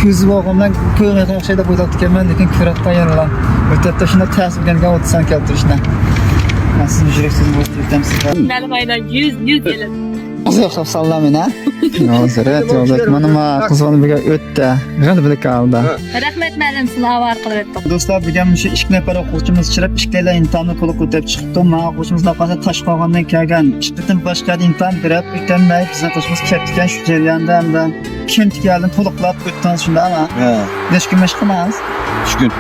ko'zi bo'lgandan ko'ngil qarashida bo'ylab kelman, lekin ko'rakdan yaralan. O'tda shunda ta'sir berganga o'tsan keltirishni. Men sizni yuraksiz bo'lib o'tdim sizga. Benim aydan 100 yılım. Uzoq sallamina. Hozir mana qizg'on birga o'tdi. G'alaba kaldı. Rahmet benim sınav arqılab etdim. Do'stlar, bugun shu 2 nafar o'quvchimiz chiqib, ishlaylar imtihonni to'liq o'tab chiqibdi. Men o'quvchimizdan qolsa tosh qolgandan kelgan. Ishdan boshqa imtihon berib, o'tolmay bizning o'quvchimiz ketgan shu jarayonda hamda kim kelgan to'liqlab o'tdan shunda ama. Necha kun mashq qilamiz? 3 gün.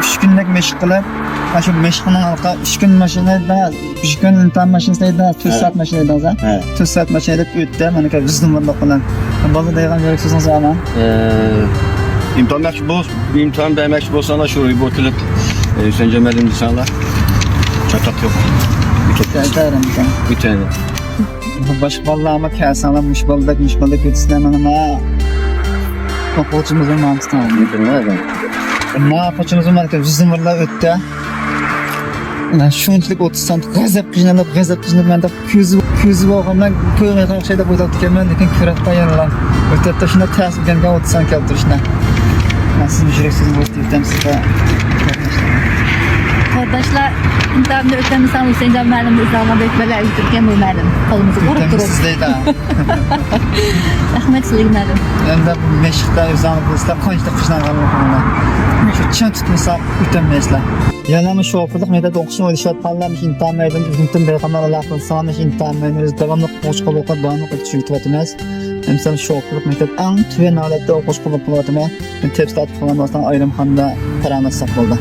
3 kunlik mashq qilib, mana shu mashqning orqa 3 kun mashinada, 3 kun imtihon mashinasida 4 soat mashinada o'za. 4 soat mashinada o'tdi. Mana shu vizdom bilan. Ba'zi degan yo'q so'zingiz ama. İmtihan yaxshi bo'lsa, imtihan bermoqchi bo'lsanglar shu o'tilib, sen Cemal'im desanglar. Çatak yok. Aytarim ekan. O'tadi. Boshqa bolalarga kelsanlar, mushbaldak o'tsinlar mana. O'quvchimiz ham ma'lumotdan. Bilmadim. Ma o'quvchimiz ham vizdimlar o'tdi. Mana shunchalik 30 sant g'azab qiynalib menda ko'zi bo'lgandan ko'ngil qarashida bo'ylab kelman, lekin ko'rakdan yaralan. O'tda shunda ta'sir berganga 30 sant keltirishni. Men sizni yuraksiz bo'lib o'tdim sizga. Kardeşler, imtihanını ötemesem Hüseyin'den benim izlama bekmeler yüzürken bu benim. Kolumuzu vurup durup. Sizdeydi. Rahmet silik benim. Endi bu meshqda o'zingni bo'lsa, qancha qishdan qolmoqman. Shu chin tutmasa o'tamaysiz. Yana shu o'qitlik menda o'qishni o'ylashayotganlar imtihon maydonida uzundan berganlar Alloh soni imtihon maydonida davomli o'qish qilib davomli tushuntiryapmiz. Misol shu o'qitlik maktab eng tuyan holatda o'qish qilib qo'yapmiz. Men tepsat qilmasdan ayrim xonada qaramasaq bo'ldi.